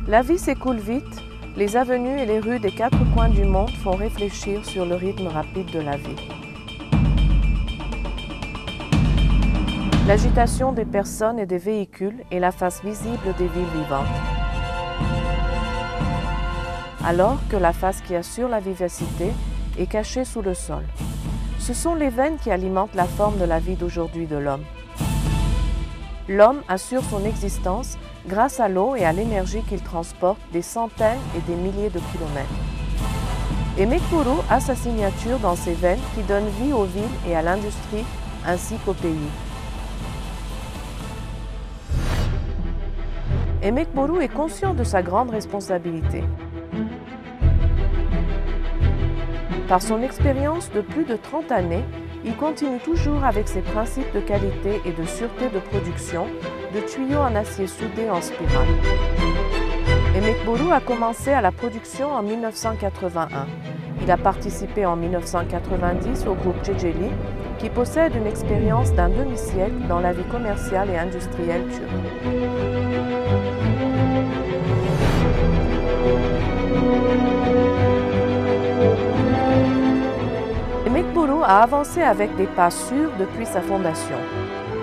La vie s'écoule vite, les avenues et les rues des quatre coins du monde font réfléchir sur le rythme rapide de la vie. L'agitation des personnes et des véhicules est la face visible des villes vivantes. Alors que la face qui assure la vivacité est cachée sous le sol. Ce sont les veines qui alimentent la forme de la vie d'aujourd'hui de l'homme. L'homme assure son existence grâce à l'eau et à l'énergie qu'il transporte des centaines et des milliers de kilomètres. Emekburu a sa signature dans ces veines qui donnent vie aux villes et à l'industrie ainsi qu'au pays. Emekburu est conscient de sa grande responsabilité. Par son expérience de plus de 30 années, il continue toujours avec ses principes de qualité et de sûreté de production de tuyaux en acier soudés en spirale. Emekburu a commencé à la production en 1981. Il a participé en 1990 au groupe Ceceli, qui possède une expérience d'un demi-siècle dans la vie commerciale et industrielle turque. Emekburu a avancé avec des pas sûrs depuis sa fondation.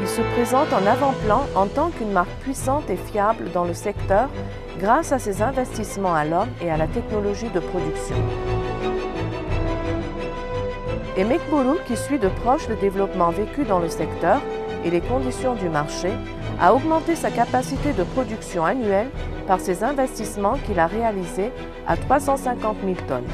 Il se présente en avant-plan en tant qu'une marque puissante et fiable dans le secteur grâce à ses investissements à l'homme et à la technologie de production. Emekburu, qui suit de proche le développement vécu dans le secteur et les conditions du marché, a augmenté sa capacité de production annuelle par ses investissements qu'il a réalisés à 350 000 tonnes.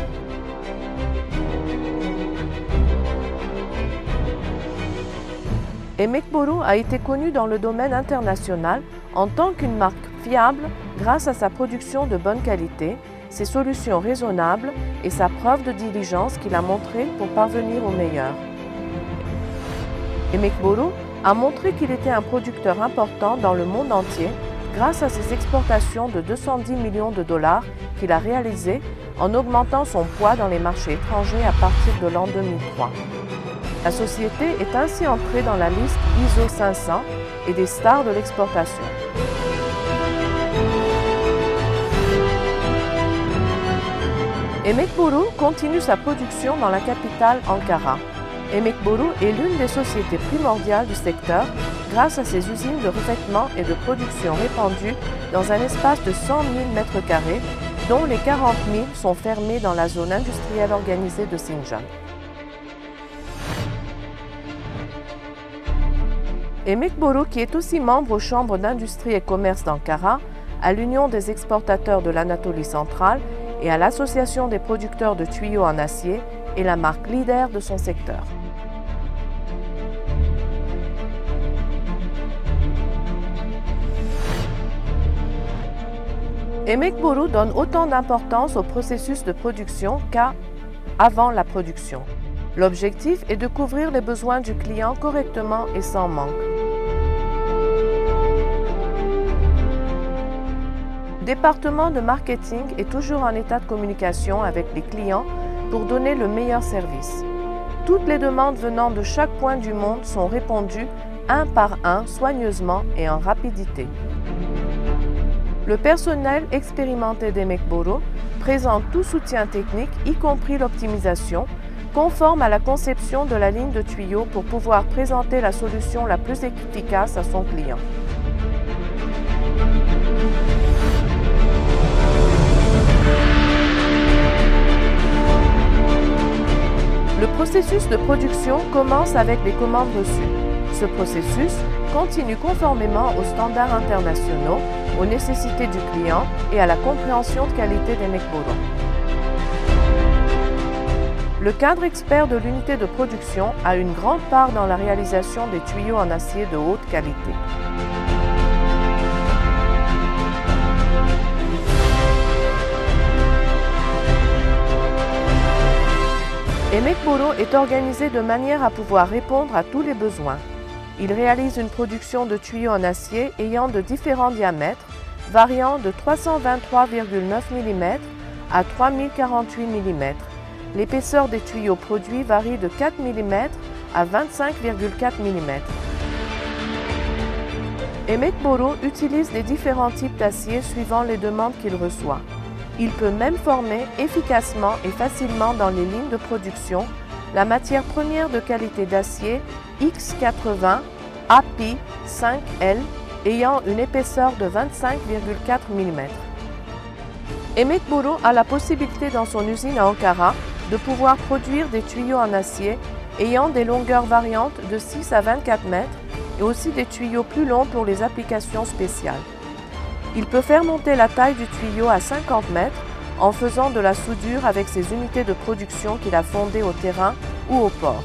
Emekburu a été connu dans le domaine international en tant qu'une marque fiable grâce à sa production de bonne qualité, ses solutions raisonnables et sa preuve de diligence qu'il a montrée pour parvenir au meilleur. Emekburu a montré qu'il était un producteur important dans le monde entier grâce à ses exportations de 210 millions de dollars qu'il a réalisées en augmentant son poids dans les marchés étrangers à partir de l'an 2003. La société est ainsi entrée dans la liste ISO 500 et des stars de l'exportation. Emekburu continue sa production dans la capitale Ankara. Emekburu est l'une des sociétés primordiales du secteur grâce à ses usines de revêtement et de production répandues dans un espace de 100 000 m², dont les 40 000 sont fermés dans la zone industrielle organisée de Sincan. Emekburu, qui est aussi membre aux chambres d'industrie et commerce d'Ankara, à l'Union des exportateurs de l'Anatolie centrale et à l'Association des producteurs de tuyaux en acier, est la marque leader de son secteur. Emekburu donne autant d'importance au processus de production qu'à avant la production. L'objectif est de couvrir les besoins du client correctement et sans manque. Le département de marketing est toujours en état de communication avec les clients pour donner le meilleur service. Toutes les demandes venant de chaque point du monde sont répondues un par un, soigneusement et en rapidité. Le personnel expérimenté d'Emekburu présente tout soutien technique, y compris l'optimisation, conforme à la conception de la ligne de tuyaux pour pouvoir présenter la solution la plus efficace à son client. Le processus de production commence avec les commandes reçues. Ce processus continue conformément aux standards internationaux, aux nécessités du client et à la compréhension de qualité d'Emekburu. Le cadre expert de l'unité de production a une grande part dans la réalisation des tuyaux en acier de haute qualité. Emekburu est organisé de manière à pouvoir répondre à tous les besoins. Il réalise une production de tuyaux en acier ayant de différents diamètres, variant de 323,9 mm à 3048 mm. L'épaisseur des tuyaux produits varie de 4 mm à 25,4 mm. Emmett Boro utilise les différents types d'acier suivant les demandes qu'il reçoit. Il peut même former efficacement et facilement dans les lignes de production la matière première de qualité d'acier X80 API 5L ayant une épaisseur de 25,4 mm. Emmett Boro a la possibilité dans son usine à Ankara de pouvoir produire des tuyaux en acier ayant des longueurs variantes de 6 à 24 mètres et aussi des tuyaux plus longs pour les applications spéciales. Il peut faire monter la taille du tuyau à 50 mètres en faisant de la soudure avec ses unités de production qu'il a fondées au terrain ou au port.